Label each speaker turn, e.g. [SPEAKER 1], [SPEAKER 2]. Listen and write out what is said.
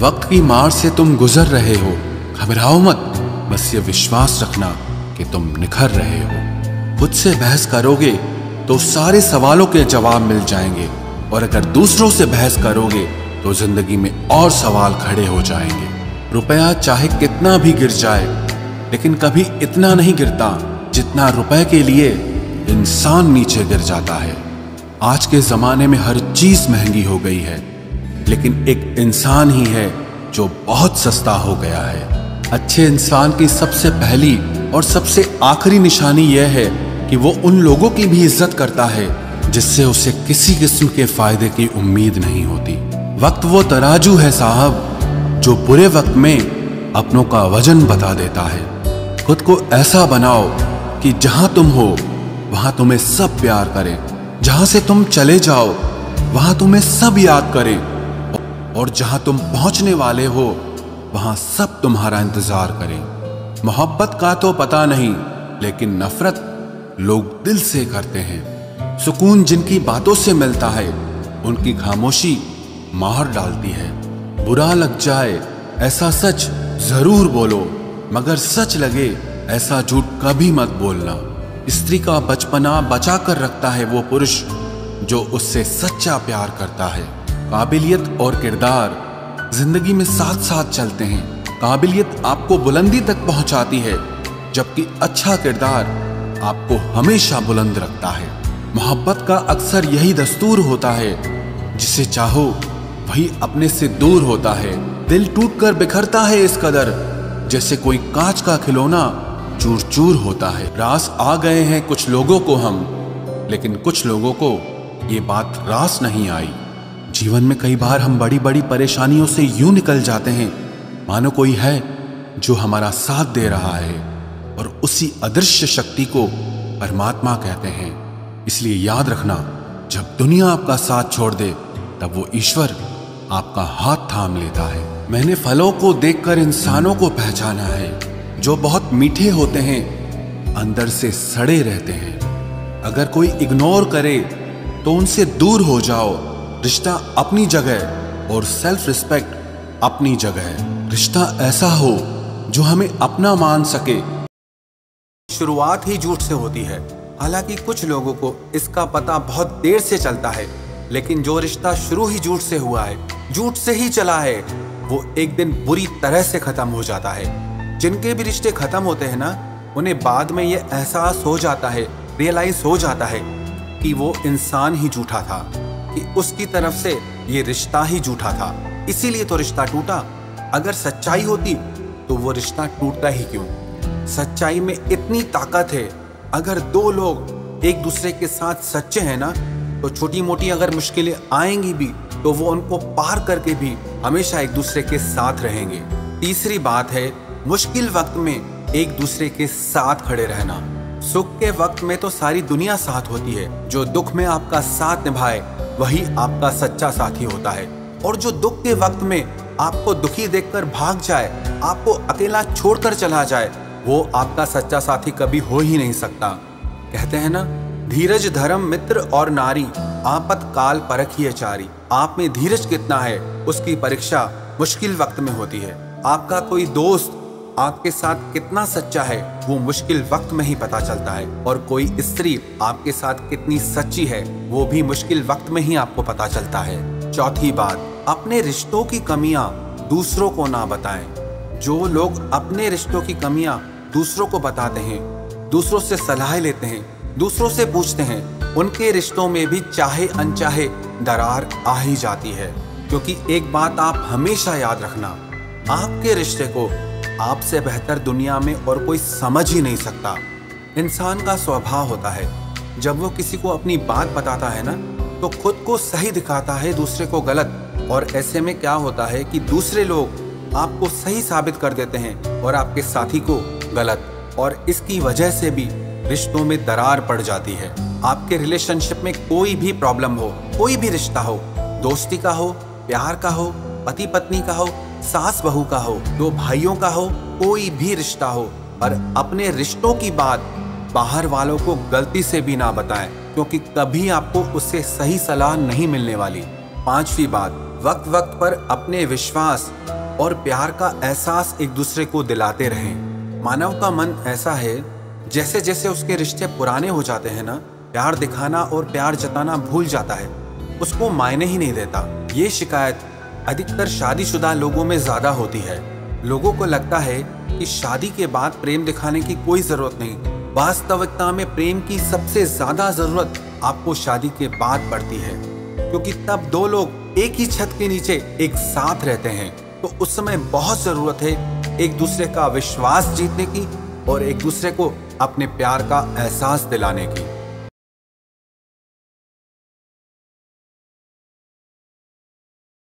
[SPEAKER 1] वक्त की मार से तुम गुजर रहे हो, घबराओ मत, बस ये विश्वास रखना कि तुम निखर रहे हो। खुद से बहस करोगे तो सारे सवालों के जवाब मिल जाएंगे, और अगर दूसरों से बहस करोगे तो जिंदगी में और सवाल खड़े हो जाएंगे। रुपया चाहे कितना भी गिर जाए, लेकिन कभी इतना नहीं गिरता जितना रुपए के लिए इंसान नीचे गिर जाता है। आज के जमाने में हर चीज महंगी हो गई है, लेकिन एक इंसान ही है जो बहुत सस्ता हो गया है। अच्छे इंसान की सबसे पहली और सबसे आखिरी निशानी यह है कि वो उन लोगों की भी इज्जत करता है जिससे उसे किसी किस्म के फायदे की उम्मीद नहीं होती। वक्त वो तराजू है साहब जो बुरे वक्त में अपनों का वजन बता देता है। खुद को ऐसा बनाओ कि जहां तुम हो वहां तुम्हें सब प्यार करें, जहां से तुम चले जाओ वहां तुम्हें सब याद करें, और जहां तुम पहुंचने वाले हो वहां सब तुम्हारा इंतजार करें। मोहब्बत का तो पता नहीं, लेकिन नफरत लोग दिल से करते हैं। सुकून जिनकी बातों से मिलता है उनकी खामोशी मार डालती है। बुरा लग जाए ऐसा सच जरूर बोलो, मगर सच लगे ऐसा झूठ कभी मत बोलना। स्त्री का बचपना बचा कर रखता है वो पुरुष जो उससे सच्चा प्यार करता है। काबिलियत और किरदार जिंदगी में साथ साथ चलते हैं। काबिलियत आपको बुलंदी तक पहुंचाती है, जबकि अच्छा किरदार आपको हमेशा बुलंद रखता है। मोहब्बत का अक्सर यही दस्तूर होता है, जिसे चाहो वही अपने से दूर होता है। दिल टूटकर बिखरता है इस कदर, जैसे कोई कांच का खिलौना चूर चूर होता है। रास आ गए हैं कुछ लोगों को हम, लेकिन कुछ लोगों को ये बात रास नहीं आई। जीवन में कई बार हम बड़ी बड़ी परेशानियों से यूं निकल जाते हैं मानो कोई है जो हमारा साथ दे रहा है, और उसी अदृश्य शक्ति को परमात्मा कहते हैं। इसलिए याद रखना, जब दुनिया आपका साथ छोड़ दे तब वो ईश्वर आपका हाथ थाम लेता है। मैंने फलों को देखकर इंसानों को पहचाना है, जो बहुत मीठे होते हैं अंदर से सड़े रहते हैं। अगर कोई इग्नोर करे तो उनसे दूर हो जाओ। रिश्ता अपनी जगह और सेल्फ रिस्पेक्ट अपनी जगह। रिश्ता ऐसा हो जो हमें अपना मान सके।
[SPEAKER 2] शुरुआत ही झूठ से होती है। हालांकि कुछ लोगों को इसका पता बहुत देर से चलता है, लेकिन जो रिश्ता शुरू ही झूठ से हुआ है, झूठ से ही चला है, वो एक दिन बुरी तरह से खत्म हो जाता है। जिनके भी रिश्ते खत्म होते हैं ना, उन्हें बाद में ये एहसास हो जाता है, रियलाइज हो जाता है कि वो इंसान ही झूठा था, कि उसकी तरफ से ये रिश्ता ही झूठा था। इसीलिए तो रिश्ता टूटा। अगर सच्चाई होती तो वो रिश्ता टूटता ही क्यों। सच्चाई में इतनी ताकत है। अगर दो लोग एक दूसरे के साथ सच्चे हैं ना, तो छोटी मोटी अगर मुश्किलें आएंगी भी तो वो उनको पार करके भी हमेशा एक दूसरे के साथ रहेंगे। तीसरी बात है, मुश्किल वक्त में एक दूसरे के साथ खड़े रहना। सुख के वक्त में तो सारी दुनिया साथ होती है। जो दुख में आपका साथ निभाए वही आपका सच्चा साथी होता है। और जो दुख के वक्त में आपको दुखी देखकर भाग जाए, आपको अकेला छोड़कर चला जाए, वो आपका सच्चा साथी कभी हो ही नहीं सकता। कहते हैं ना, धीरज धर्म मित्र और नारी, आपतकाल परखिए चारी। आप में धीरज कितना है उसकी परीक्षा मुश्किल वक्त में होती है। आपका कोई दोस्त आपके साथ कितना सच्चा है वो मुश्किल वक्त में ही पता चलता है, और कोई स्त्री आपके साथ कितनी सच्ची है वो भी मुश्किल वक्त में ही आपको पता चलता है। चौथी बात, अपने रिश्तों की कमियां दूसरों को ना बताएं। जो लोग अपने रिश्तों की कमियां दूसरों को बताते हैं, दूसरों से सलाह लेते हैं, दूसरों से पूछते हैं, उनके रिश्तों में भी चाहे अनचाहे दरार आ ही जाती है। क्योंकि एक बात आप हमेशा याद रखना, आपके रिश्ते को आपसे बेहतर दुनिया में और कोई समझ ही नहीं सकता। इंसान का स्वभाव होता है, जब वो किसी को अपनी बात बताता है ना, तो खुद को सही दिखाता है, दूसरे को गलत। और ऐसे में क्या होता है कि दूसरे लोग आपको सही साबित कर देते हैं और आपके साथी को गलत, और इसकी वजह से भी रिश्तों में दरार पड़ जाती है। आपके रिलेशनशिप में कोई भी प्रॉब्लम हो, कोई भी रिश्ता हो, दोस्ती का हो, प्यार का हो, पति पत्नी का हो, सास बहू का हो, दो भाइयों का हो, कोई भी रिश्ता हो, पर अपने रिश्तों की बात बाहर वालों को गलती से भी ना बताएं, क्योंकि कभी आपको उससे सही सलाह नहीं मिलने वाली। पांचवी बात, वक्त वक्त पर अपने विश्वास और प्यार का एहसास एक दूसरे को दिलाते रहें। मानव का मन ऐसा है, जैसे जैसे उसके रिश्ते पुराने हो जाते हैं ना, प्यार दिखाना और प्यार जताना भूल जाता है, उसको मायने ही नहीं देता। ये शिकायत अधिकतर शादीशुदा लोगों में ज्यादा होती है। लोगों को लगता है कि शादी के बाद प्रेम दिखाने की कोई जरूरत नहीं। वास्तविकता में प्रेम की सबसे ज्यादा जरूरत आपको शादी के बाद पड़ती है, क्योंकि तब दो लोग एक ही छत के नीचे एक साथ रहते हैं। तो उस समय बहुत जरूरत है एक दूसरे का विश्वास जीतने की और एक दूसरे को अपने प्यार का एहसास दिलाने की।